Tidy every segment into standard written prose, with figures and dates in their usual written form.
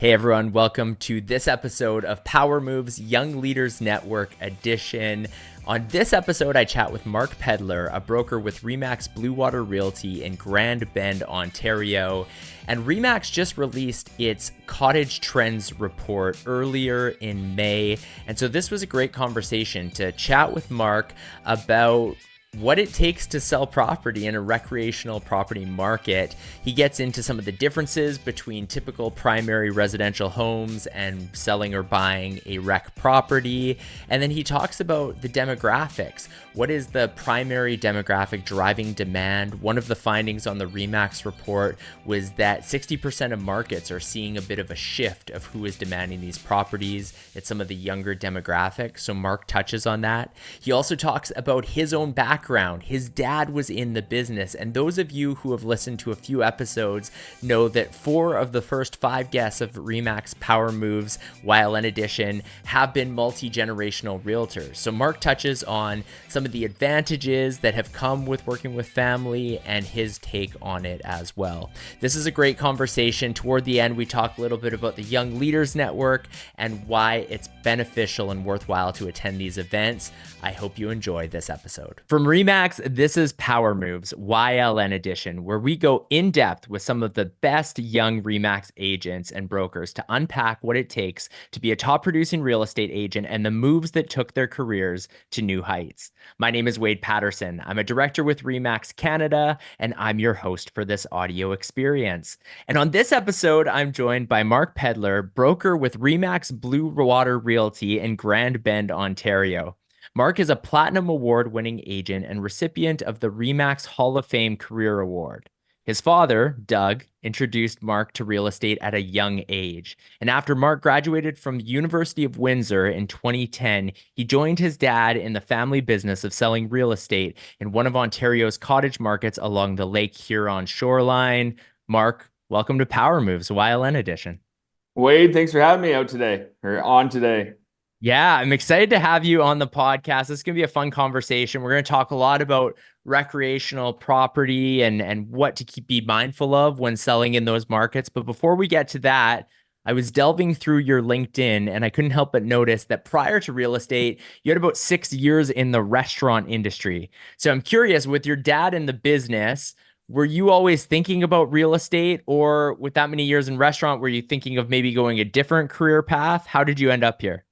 Hey everyone, welcome to this episode of Power Moves Young Leaders Network Edition. On this episode, I chat with Mark Pedlar, a broker with RE/MAX Bluewater Realty in Grand Bend, Ontario. And RE/MAX just released its Cottage Trends report earlier in May. And so this was a great conversation to chat with Mark about what it takes to sell property in a recreational property market. He gets into some of the differences between typical primary residential homes and selling or buying a rec property. And then he talks about the demographics. What is the primary demographic driving demand? One of the findings on the RE/MAX report was that 60% of markets are seeing a bit of a shift of who is demanding these properties. It's some of the younger demographics. So Mark touches on that. He also talks about his own background. His dad was in the business, and those of you who have listened to a few episodes know that 4 of the first 5 guests of RE/MAX Power Moves YLN Edition have been multi-generational realtors. So Mark touches on some of the advantages that have come with working with family and his take on it as well. This is a great conversation. Toward the end, we talk a little bit about the Young Leaders Network and why it's beneficial and worthwhile to attend these events. I hope you enjoy this episode. From RE/MAX, this is Power Moves YLN Edition, where we go in depth with some of the best young RE/MAX agents and brokers to unpack what it takes to be a top producing real estate agent and the moves that took their careers to new heights. My name is Wade Paterson. I'm a director with RE/MAX Canada, and I'm your host for this audio experience. And on this episode, I'm joined by Mark Pedlar, broker with RE/MAX Bluewater Realty in Grand Bend, Ontario. Mark is a Platinum Award-winning agent and recipient of the RE/MAX Hall of Fame Career Award. His father, Doug, introduced Mark to real estate at a young age. And after Mark graduated from the University of Windsor in 2010, he joined his dad in the family business of selling real estate in one of Ontario's cottage markets along the Lake Huron shoreline. Mark, welcome to Power Moves YLN Edition. Wade, thanks for having me out today or on today. Yeah, I'm excited to have you on the podcast. This is going to be a fun conversation. We're going to talk a lot about recreational property and what to be mindful of when selling in those markets. But before we get to that, I was delving through your LinkedIn and I couldn't help but notice that prior to real estate, you had about 6 years in the restaurant industry. So I'm curious, with your dad in the business, were you always thinking about real estate, or with that many years in restaurant, were you thinking of maybe going a different career path? How did you end up here?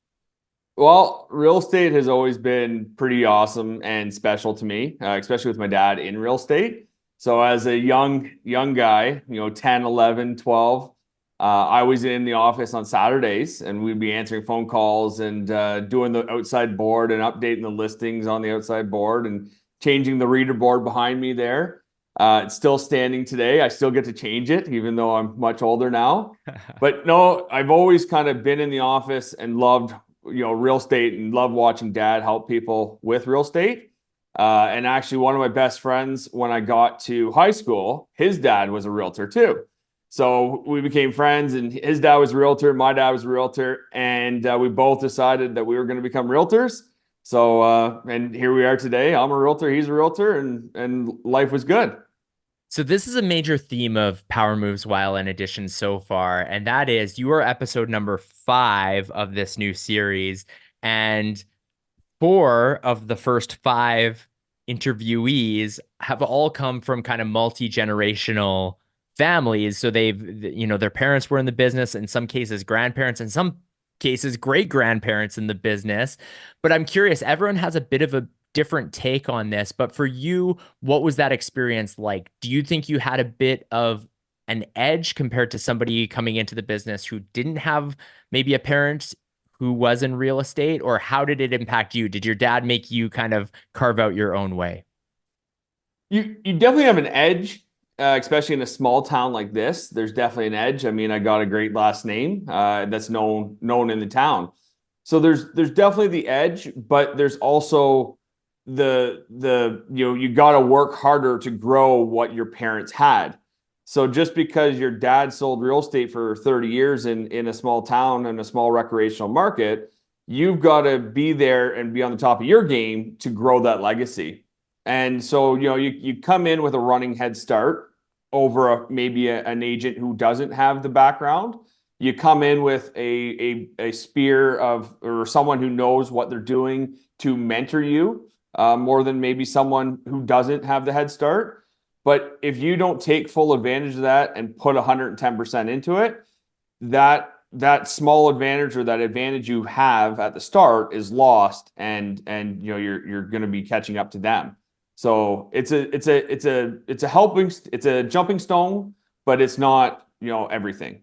Well, real estate has always been pretty awesome and special to me, especially with my dad in real estate. So as a young guy, 10, 11, 12, I was in the office on Saturdays and we'd be answering phone calls and doing the outside board and updating the listings on the outside board and changing the reader board behind me there. It's still standing today. I still get to change it, even though I'm much older now. But no, I've always kind of been in the office and loved real estate and love watching dad help people with real estate. And actually one of my best friends when I got to high school, his dad was a realtor too. So we became friends and his dad was a realtor, my dad was a realtor, and we both decided that we were going to become realtors. So, and here we are today. I'm a realtor, he's a realtor, and life was good. So this is a major theme of Power Moves YLN Edition so far, and that is you are episode number 5 of this new series, and 4 of the first 5 interviewees have all come from kind of multi-generational families. So their parents were in the business, in some cases grandparents, in some cases great-grandparents in the business. But I'm curious, everyone has a bit of a different take on this, but for you, what was that experience like? Do you think you had a bit of an edge compared to somebody coming into the business who didn't have maybe a parent who was in real estate, or how did it impact you? Did your dad make you kind of carve out your own way? You definitely have an edge, especially in a small town like this. There's definitely an edge. I mean, I got a great last name that's known in the town. So there's definitely the edge, but there's also you got to work harder to grow what your parents had. So just because your dad sold real estate for 30 years in a small town and a small recreational market, you've got to be there and be on the top of your game to grow that legacy. And so, you come in with a running head start over maybe an agent who doesn't have the background. you come in with a spear of, or someone who knows what they're doing to mentor you, more than maybe someone who doesn't have the head start. But if you don't take full advantage of that and put 110% into it, that small advantage or that advantage you have at the start is lost, and you're going to be catching up to them. So it's a jumping stone, but it's not everything.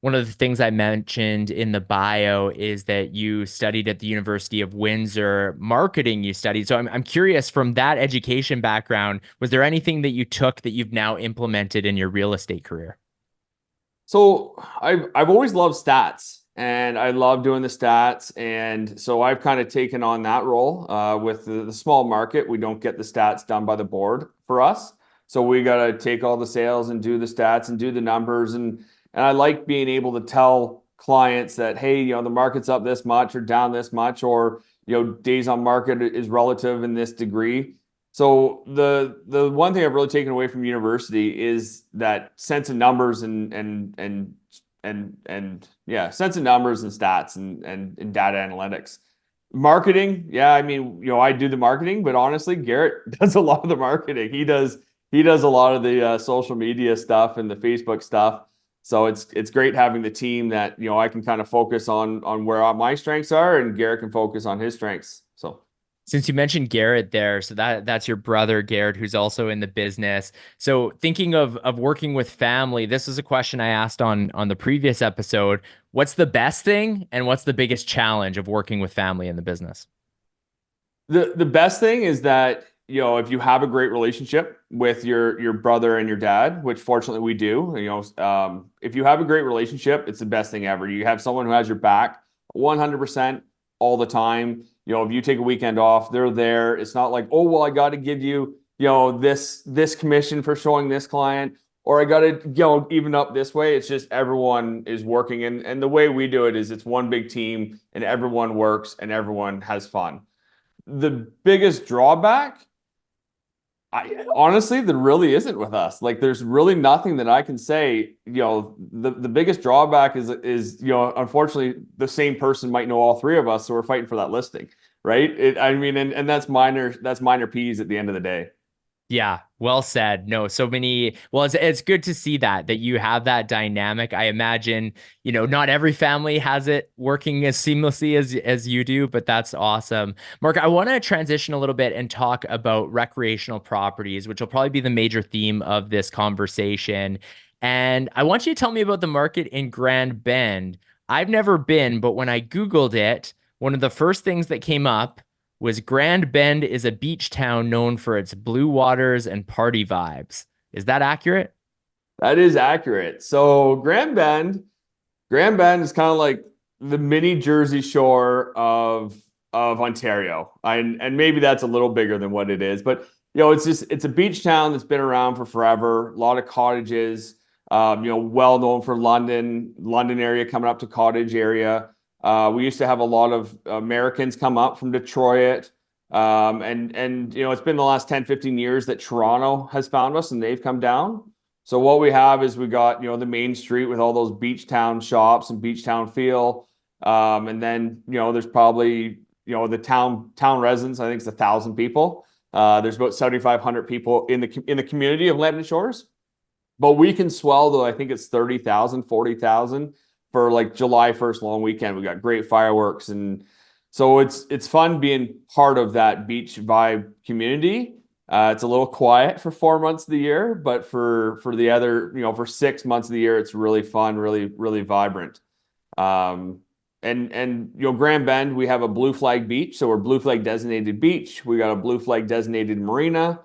One of the things I mentioned in the bio is that you studied at the University of Windsor, marketing you studied. So I'm curious, from that education background, was there anything that you took that you've now implemented in your real estate career? So I've always loved stats, and I love doing the stats, and so I've kind of taken on that role. With the small market, we don't get the stats done by the board for us, so we got to take all the sales and do the stats and do the numbers, and I like being able to tell clients that, hey, the market's up this much or down this much, or days on market is relative in this degree. So the one thing I've really taken away from university is that sense of numbers and yeah, sense of numbers and stats and data analytics. Marketing, yeah, I mean, I do the marketing, but honestly, Garrett does a lot of the marketing. He does a lot of the social media stuff and the Facebook stuff. So it's great having the team that I can kind of focus on where my strengths are, and Garrett can focus on his strengths. So. Since you mentioned Garrett there, so that's your brother Garrett, who's also in the business. So thinking of working with family, this is a question I asked on the previous episode. What's the best thing and what's the biggest challenge of working with family in the business? The best thing is that if you have a great relationship with your brother and your dad, which fortunately we do, if you have a great relationship, it's the best thing ever. You have someone who has your back 100% all the time. If you take a weekend off, they're there. It's not like, oh, well, I got to give you, this commission for showing this client, or I got to, even up this way. It's just everyone is working. And the way we do it is it's one big team, and everyone works and everyone has fun. The biggest drawback, honestly, there really isn't with us. Like, there's really nothing that I can say. The biggest drawback is unfortunately, the same person might know all three of us, so we're fighting for that listing, right? I mean, and that's minor peas at the end of the day. Yeah, well said. No, so many. Well, it's good to see that you have that dynamic. I imagine, not every family has it working as seamlessly as you do, but that's awesome. Mark, I want to transition a little bit and talk about recreational properties, which will probably be the major theme of this conversation. And I want you to tell me about the market in Grand Bend. I've never been, but when I Googled it, one of the first things that came up was Grand Bend is a beach town known for its blue waters and party vibes. Is that accurate? That is accurate. So Grand Bend is kind of like the mini Jersey Shore of Ontario. And maybe that's a little bigger than what it is, but it's a beach town that's been around for forever. A lot of cottages, well known for London area, coming up to Cottage area. We used to have a lot of Americans come up from Detroit. And it's been the last 10, 15 years that Toronto has found us and they've come down. So what we have is we got, the main street with all those beach town shops and beach town feel. And then, there's probably, the town residents, I think it's 1,000 people. There's about 7,500 people in the community of Lambton Shores. But we can swell though, I think it's 30,000, 40,000 for like July 1st long weekend. We got great fireworks, and so it's fun being part of that beach vibe community. It's a little quiet for 4 months of the year, but for the other, for 6 months of the year, it's really fun, really, really vibrant. And Grand Bend, we have a blue flag beach, so we're blue flag designated beach. We got a blue flag designated marina.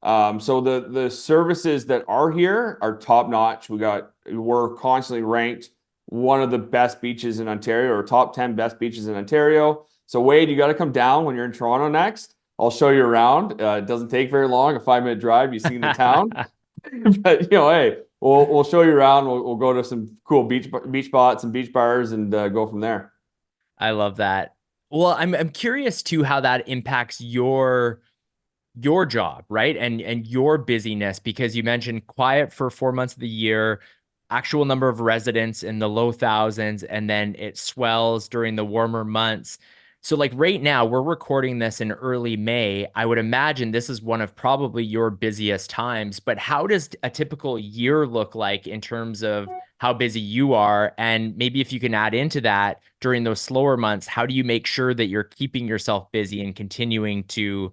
So the services that are here are top notch. We're constantly ranked one of the best beaches in Ontario, or top 10 best beaches in Ontario. So Wade, you got to come down when you're in Toronto next. I'll show you around. It doesn't take very long, a 5-minute drive. You've seen the town. But hey, we'll show you around. We'll go to some cool beach spots and beach bars and go from there. I love that. Well, I'm curious too how that impacts your job, right? And your busyness, because you mentioned quiet for 4 months of the year. actual number of residents in the low thousands, and then it swells during the warmer months. So like right now, we're recording this in early May. I would imagine this is one of probably your busiest times, but how does a typical year look like in terms of how busy you are? And maybe if you can add into that during those slower months, how do you make sure that you're keeping yourself busy and continuing to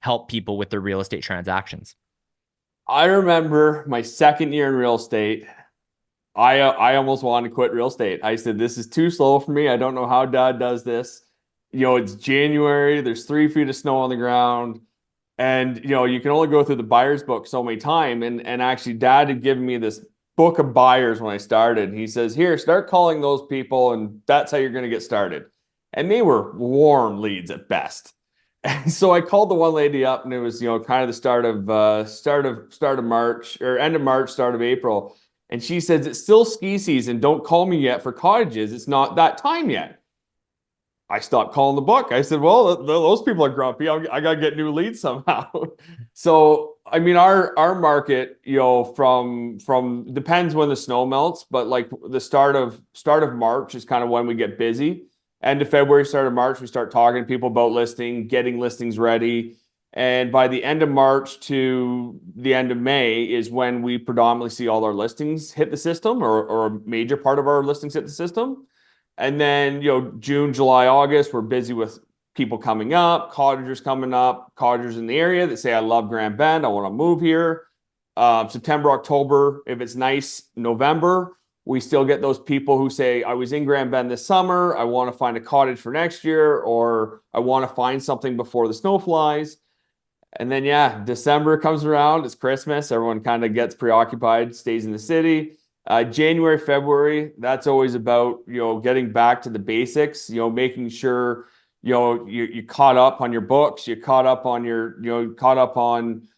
help people with their real estate transactions? I remember my second year in real estate. I almost wanted to quit real estate. I said, this is too slow for me. I don't know how dad does this. It's January, there's 3 feet of snow on the ground. And you can only go through the buyer's book so many times. And actually dad had given me this book of buyers when I started. He says, here, start calling those people, and that's how you're going to get started. And they were warm leads at best. And so I called the one lady up, and it was, kind of the start of March, or end of March, start of April. And she says, it's still ski season. Don't call me yet for cottages. It's not that time yet. I stopped calling the book. I said, well, those people are grumpy. I got to get new leads somehow. So, I mean, our market, from depends when the snow melts, but like the start of March is kind of when we get busy. End of February, start of March, we start talking to people about getting listings ready. And by the end of March to the end of May is when we predominantly see all our listings hit the system, or a major part of our listings hit the system. And then, June, July, August, we're busy with people coming up, cottagers in the area that say, I love Grand Bend, I want to move here. September, October, if it's nice, November, we still get those people who say, I was in Grand Bend this summer, I want to find a cottage for next year, or I want to find something before the snow flies. And then, December comes around, it's Christmas, everyone kind of gets preoccupied, stays in the city. January, February, that's always about, getting back to the basics, making sure, you caught up on your books, you caught up on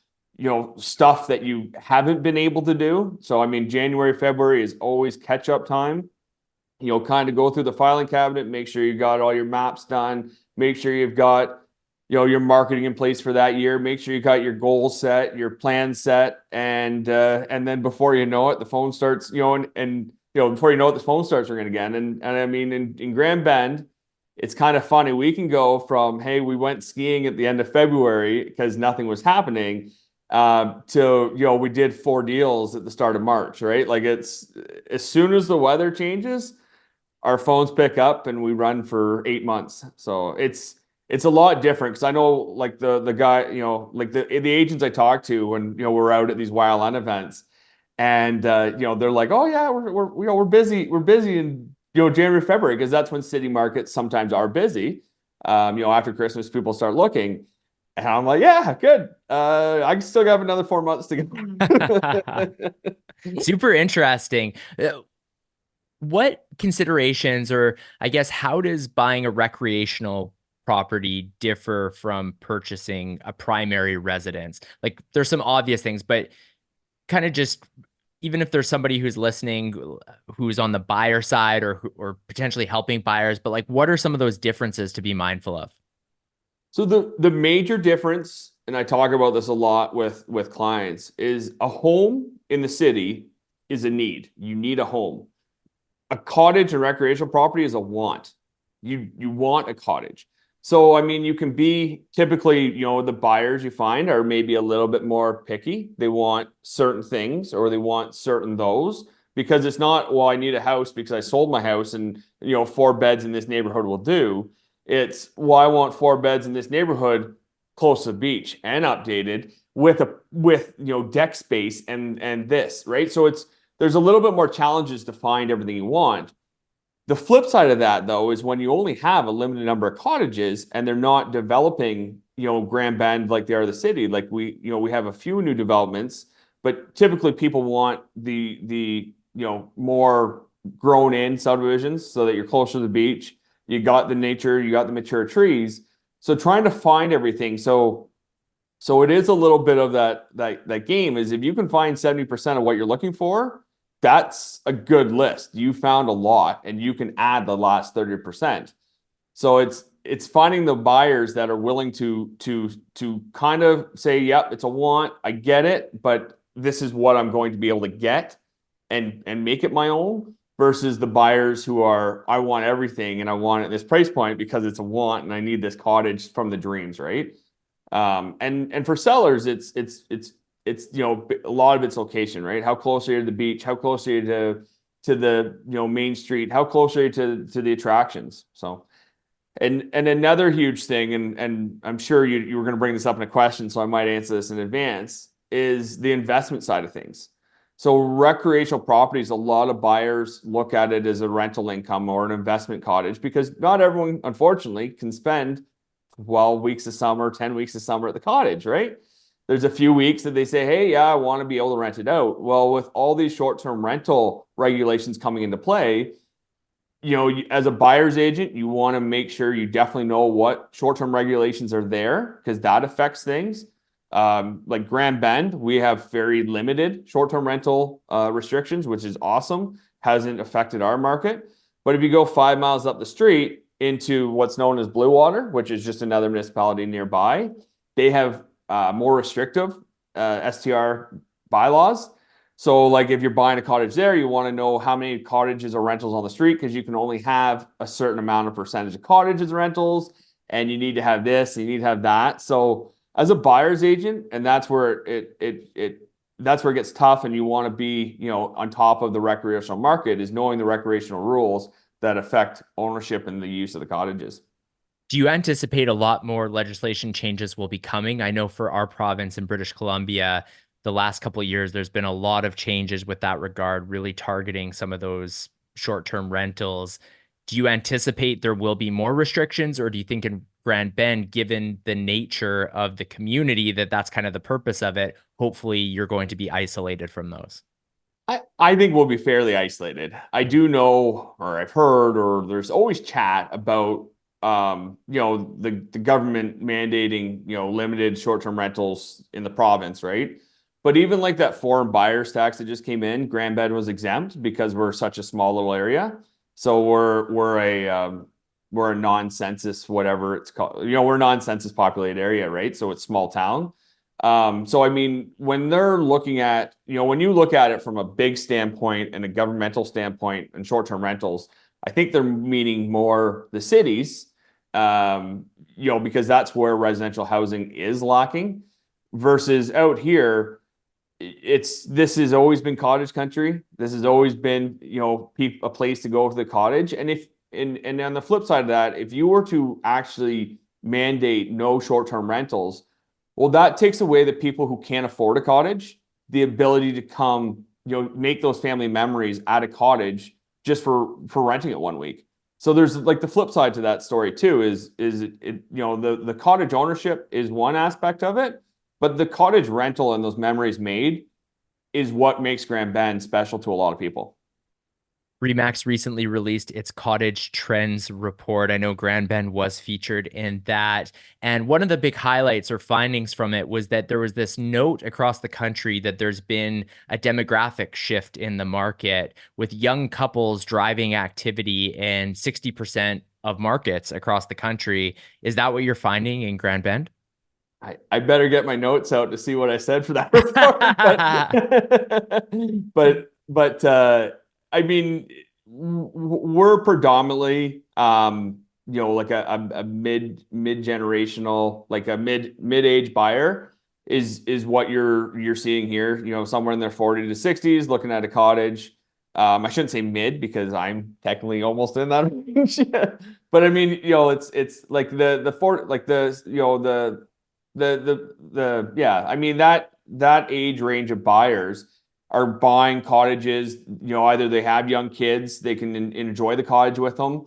stuff that you haven't been able to do. So, I mean, January, February is always catch up time. Kind of go through the filing cabinet, make sure you got all your maps done, make sure you've got your marketing in place for that year. Make sure you got your goals set, your plan set, and then before you know it, the phone starts, before you know it, the phone starts ringing again. And I mean, in Grand Bend, it's kind of funny. We can go from, hey, we went skiing at the end of February because nothing was happening, to we did 4 deals at the start of March, right? Like, it's as soon as the weather changes, our phones pick up and we run for 8 months. So it's a lot different, because I know, like, the guy, like the agents I talk to when we're out at these YLN events, and they're like, oh yeah, we're busy in January, February, because that's when city markets sometimes are busy. After Christmas, people start looking, and I'm like, yeah, good. I still have another 4 months to go. Super interesting. What considerations, or I guess, how does buying a recreational property differ from purchasing a primary residence? Like, there's some obvious things, but kind of just, even if there's somebody who's listening who's on the buyer side, or potentially helping buyers, but like, what are some of those differences to be mindful of? So the major difference, and I talk about this a lot with clients, is a home in the city is a need. You need a home. A cottage and recreational property is a want. You want a cottage. So, I mean, you can be typically, the buyers you find are maybe a little bit more picky. They want certain things, or they want certain those, because it's not, well, I need a house because I sold my house and, 4 beds in this neighborhood will do. It's, well, I want 4 beds in this neighborhood close to the beach and updated with deck space and this, right? So there's a little bit more challenges to find everything you want. The flip side of that, though, is when you only have a limited number of cottages and they're not developing, Grand Bend like they are the city. Like, we have a few new developments, but typically people want the more grown in subdivisions so that you're closer to the beach. You got the nature, you got the mature trees. So trying to find everything. So it is a little bit of that game, is if you can find 70% of what you're looking for, that's a good list. You found a lot, and you can add the last 30%. So it's finding the buyers that are willing to kind of say, yep, it's a want, I get it, but this is what I'm going to be able to get. and make it my own, versus the buyers who are, I want everything and I want it at this price point because it's a want and I need this cottage from the dreams, right? And for sellers, it's a lot of its location, right? How close are you to the beach? How close are you to the main street? How close are you to the attractions? So, and another huge thing, and I'm sure you were going to bring this up in a question, so I might answer this in advance, is the investment side of things. So recreational properties, a lot of buyers look at it as a rental income or an investment cottage, because not everyone, unfortunately, can spend 12 weeks of summer, 10 weeks of summer at the cottage, right? There's a few weeks that they say, hey, yeah, I want to be able to rent it out. Well, with all these short-term rental regulations coming into play, as a buyer's agent, you want to make sure you definitely know what short-term regulations are there, because that affects things. Like Grand Bend, we have very limited short-term rental restrictions, which is awesome. Hasn't affected our market. But if you go 5 miles up the street into what's known as Bluewater, which is just another municipality nearby, they have more restrictive STR bylaws. So like if you're buying a cottage there, you want to know how many cottages or rentals on the street, because you can only have a certain amount of percentage of cottages rentals, and you need to have this, and you need to have that. So as a buyer's agent, and that's where that's where it gets tough, and you want to be, on top of the recreational market, is knowing the recreational rules that affect ownership and the use of the cottages. Do you anticipate a lot more legislation changes will be coming? I know for our province in British Columbia, the last couple of years, there's been a lot of changes with that regard, really targeting some of those short-term rentals. Do you anticipate there will be more restrictions, or do you think in Grand Bend, given the nature of the community, that that's kind of the purpose of it, hopefully you're going to be isolated from those? I think we'll be fairly isolated. I do know, or I've heard, or there's always chat about the government mandating, limited short-term rentals in the province, right? But even like that foreign buyers tax that just came in, Grand Bend was exempt because we're such a small little area. So we're a non-census, whatever it's called. We're a non-census populated area, right? So it's small town. So I mean, when they're looking at, when you look at it from a big standpoint and a governmental standpoint and short-term rentals, I think they're meaning more the cities, because that's where residential housing is lacking, versus out here, this has always been cottage country. This has always been, a place to go to the cottage. And on the flip side of that, if you were to actually mandate no short-term rentals, well, that takes away the people who can't afford a cottage, the ability to come, make those family memories at a cottage just for renting it 1 week. So there's like the flip side to that story too, is the cottage ownership is one aspect of it, but the cottage rental and those memories made is what makes Grand Bend special to a lot of people. Remax recently released its Cottage Trends report. I know Grand Bend was featured in that. And one of the big highlights or findings from it was that there was this note across the country that there's been a demographic shift in the market, with young couples driving activity in 60% of markets across the country. Is that what you're finding in Grand Bend? I better get my notes out to see what I said for that report. But I mean, we're predominantly, like a mid generational, like a mid-age buyer is what you're seeing here. Somewhere in their 40 to 60s, looking at a cottage. I shouldn't say mid, because I'm technically almost in that range. But I mean, it's like the 40, like yeah, I mean, that age range of buyers are buying cottages. Either they have young kids, they can enjoy the cottage with them,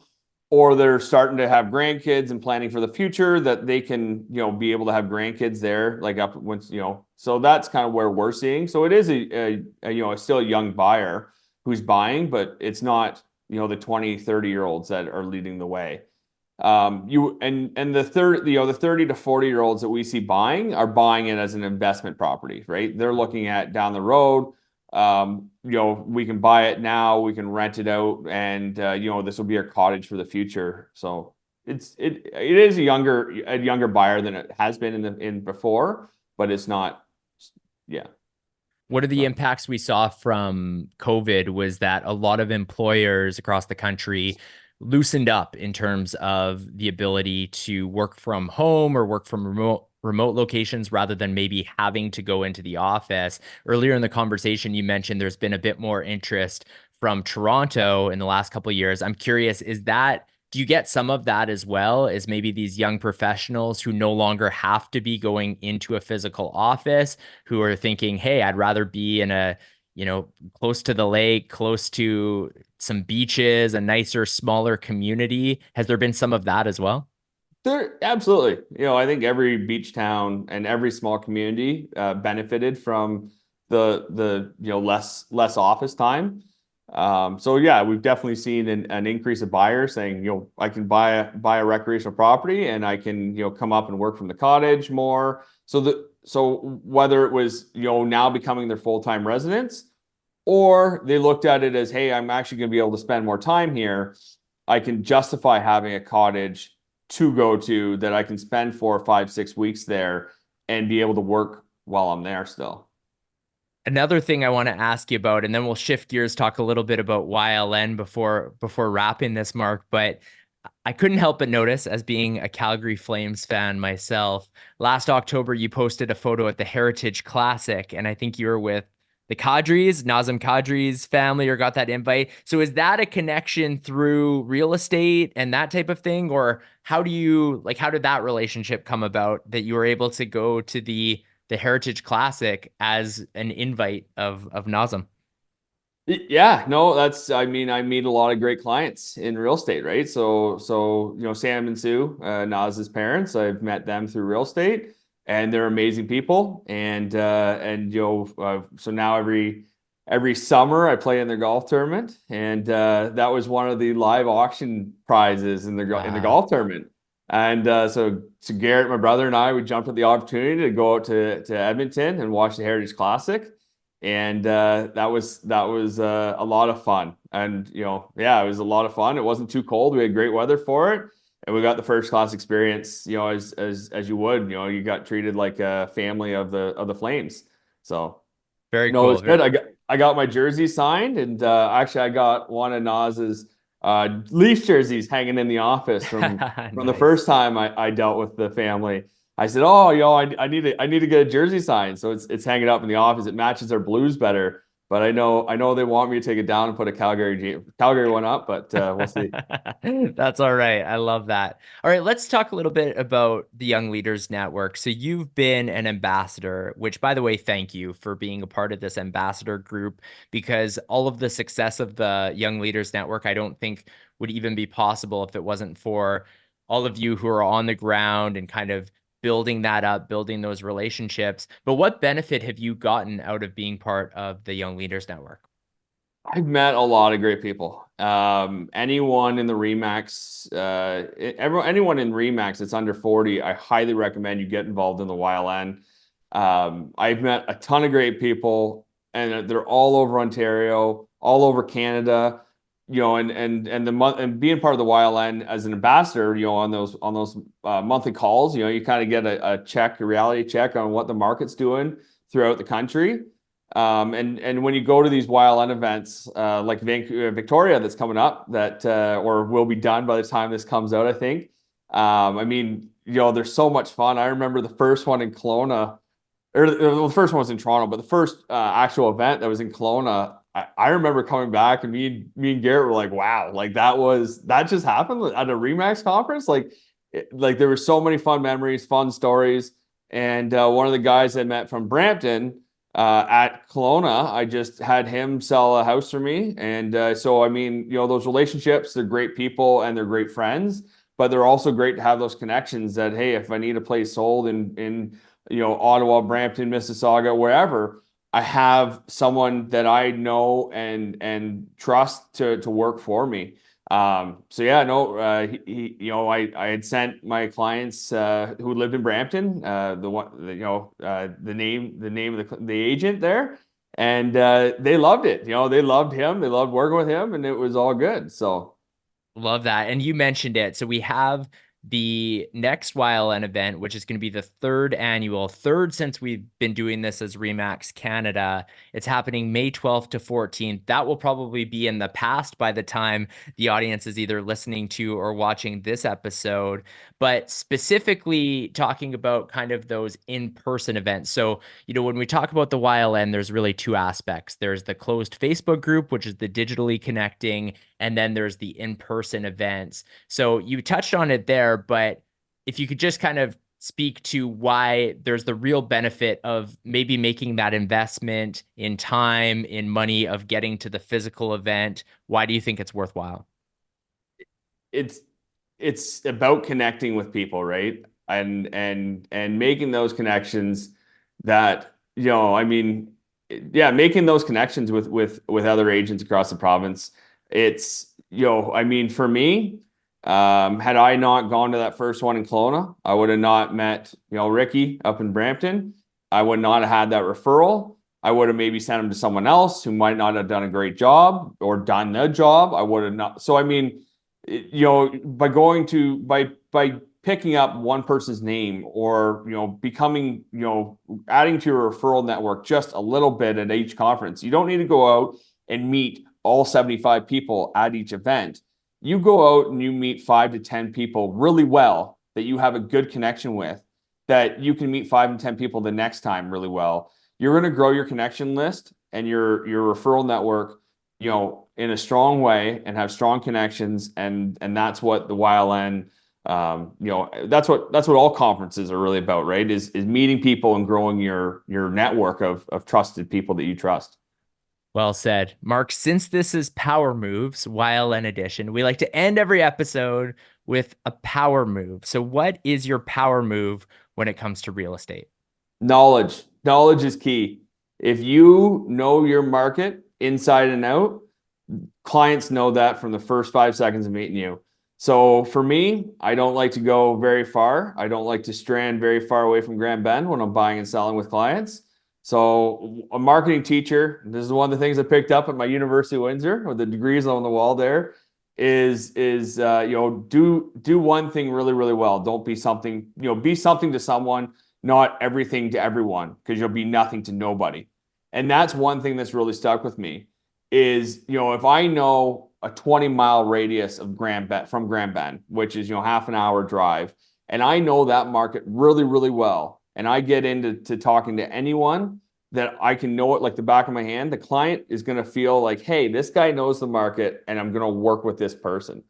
or they're starting to have grandkids and planning for the future, that they can, be able to have grandkids there, like up once, so that's kind of where we're seeing. So it is still a young buyer who's buying, but it's not, the 20, 30-year-olds that are leading the way. The 30 to 40-year-olds that we see buying are buying it as an investment property, right? They're looking at down the road, we can buy it now, we can rent it out, and this will be our cottage for the future. So it is a younger buyer than it has been in before, but it's not, yeah. One of the impacts we saw from COVID was that a lot of employers across the country loosened up in terms of the ability to work from home or work from remote locations rather than maybe having to go into the office. Earlier in the conversation, you mentioned there's been a bit more interest from Toronto in the last couple of years. I'm curious, do you get some of that as well as maybe these young professionals who no longer have to be going into a physical office, who are thinking, hey, I'd rather be in close to the lake, close to some beaches, a nicer, smaller community? Has there been some of that as well? There absolutely. I think every beach town and every small community benefited from the less office time. So yeah, we've definitely seen an increase of buyers saying, I can buy a recreational property and I can, come up and work from the cottage more. So whether it was, now becoming their full-time residents, or they looked at it as, hey, I'm actually going to be able to spend more time here. I can justify having a cottage to go to that I can spend 4, 5, 6 weeks there and be able to work while I'm there still. Another thing I want to ask you about, and then we'll shift gears, talk a little bit about YLN before wrapping this, Mark. But I couldn't help but notice, as being a Calgary Flames fan myself, last October you posted a photo at the Heritage Classic, and I think you were with the Kadris, Nazem Kadri's family, or got that invite. So is that a connection through real estate and that type of thing, or how did that relationship come about that you were able to go to the Heritage Classic as an invite of Nazem? Yeah, no, I mean, I meet a lot of great clients in real estate, right? So, Sam and Sue, Naz's parents, I've met them through real estate and they're amazing people. So now every summer I play in their golf tournament, and that was one of the live auction prizes in the Wow. golf tournament. And so Garrett, my brother, and I, we jumped at the opportunity to go out to Edmonton and watch the Heritage Classic, and that was a lot of fun. And yeah, it was a lot of fun. It wasn't too cold. We had great weather for it, and we got the first class experience. As you would. You got treated like a family of the Flames. So Very no, it was cool. good. I got my jersey signed, and actually I got one of Nas's Leaf jerseys hanging in the office from the Nice. first time I dealt with the family. I said, "Oh, I need to get a jersey signed." So it's hanging up in the office. It matches our blues better, but I know they want me to take it down and put a Calgary one up, but we'll see. That's all right. I love that. All right, let's talk a little bit about the Young Leaders Network. So you've been an ambassador, which, by the way, thank you for being a part of this ambassador group, because all of the success of the Young Leaders Network, I don't think would even be possible if it wasn't for all of you who are on the ground and kind of building that up, building those relationships. But what benefit have you gotten out of being part of the Young Leaders Network? I've met a lot of great people. Anyone in the Remax, anyone in Remax that's under 40, I highly recommend you get involved in the YLN. I've met a ton of great people, and they're all over Ontario, all over Canada. And being part of the YLN as an ambassador, on those monthly calls, you kind of get a reality check on what the market's doing throughout the country. And when you go to these YLN events, like Vancouver, Victoria, that's coming up, that or will be done by the time this comes out, I think. I mean, there's so much fun. I remember the first one in Kelowna, or the first one was in Toronto, but the first actual event that was in Kelowna, I remember coming back, and me and Garrett were like, wow, like that just happened at a Remax conference. Like there were so many fun memories, fun stories. And one of the guys I met from Brampton, at Kelowna, I just had him sell a house for me. And so, I mean, those relationships, they're great people and they're great friends, but they're also great to have those connections that, hey, if I need a place sold in Ottawa, Brampton, Mississauga, wherever, I have someone that I know and trust to work for me. So yeah, no, I had sent my clients who lived in Brampton, the name of the agent there, and they loved it. They loved him, they loved working with him, and it was all good. So Love that. And you mentioned it. So we have the next YLN event, which is going to be the third since we've been doing this as Remax Canada. It's happening May 12th to 14th. That will probably be in the past by the time the audience is either listening to or watching this episode, but specifically talking about kind of those in-person events. So, when we talk about the YLN, there's really two aspects. There's the closed Facebook group, which is the digitally connecting, and then there's the in-person events. So you touched on it there, but if you could just kind of speak to why there's the real benefit of maybe making that investment in time, in money, of getting to the physical event. Why do you think it's worthwhile? It's about connecting with people, right? And making those connections that, making those connections with other agents across the province. It's, for me, had I not gone to that first one in Kelowna, I would have not met, Ricky up in Brampton. I would not have had that referral. I would have maybe sent him to someone else who might not have done a great job or done the job. I would have not. So, by picking up one person's name or, becoming, adding to your referral network just a little bit at each conference, you don't need to go out and meet all 75 people at each event. You go out and you meet 5 to 10 people really well that you have a good connection with, that you can meet 5 and 10 people the next time really well. You're going to grow your connection list and your referral network, in a strong way, and have strong connections. And that's what the YLN, that's what all conferences are really about, right? Is meeting people and growing your network of trusted people that you trust. Well said. Mark, since this is Power Moves, YLN Edition, we like to end every episode with a power move. So what is your power move when it comes to real estate? Knowledge. Knowledge is key. If you know your market inside and out, clients know that from the first 5 seconds of meeting you. So for me, I don't like to go very far. I don't like to strand very far away from Grand Bend when I'm buying and selling with clients. So a marketing teacher, this is one of the things I picked up at my University of Windsor with the degrees on the wall there, is do one thing really, really well. Don't be something, be something to someone, not everything to everyone, because you'll be nothing to nobody. And that's one thing that's really stuck with me is, if I know a 20-mile radius of from Grand Bend, which is, half an hour drive, and I know that market really, really well, and I get into talking to anyone that I can know it like the back of my hand, the client is going to feel like, hey, this guy knows the market and I'm going to work with this person.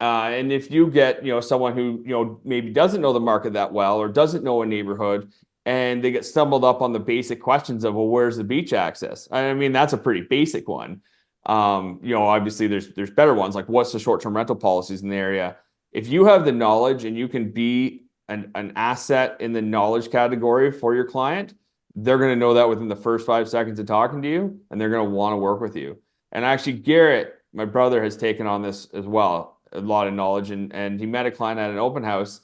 And if you get, someone who, maybe doesn't know the market that well or doesn't know a neighborhood, and they get stumbled up on the basic questions of, well, where's the beach access? I mean, that's a pretty basic one. Obviously there's better ones, like what's the short-term rental policies in the area? If you have the knowledge and you can be an asset in the knowledge category for your client, they're going to know that within the first 5 seconds of talking to you, and they're going to want to work with you. And actually, Garrett, my brother, has taken on this as well, a lot of knowledge, and he met a client at an open house.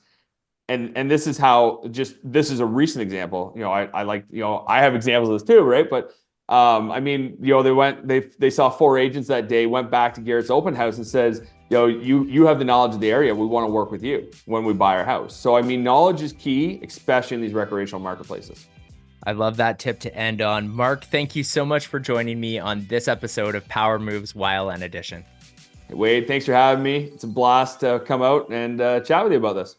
And this is how, this is a recent example. I like, I have examples of this too, right? But they saw 4 agents that day, went back to Garrett's open house and says, you have the knowledge of the area. We want to work with you when we buy our house. So, knowledge is key, especially in these recreational marketplaces. I love that tip to end on. Mark, thank you so much for joining me on this episode of Power Moves YLN Edition. Wade, thanks for having me. It's a blast to come out and chat with you about this.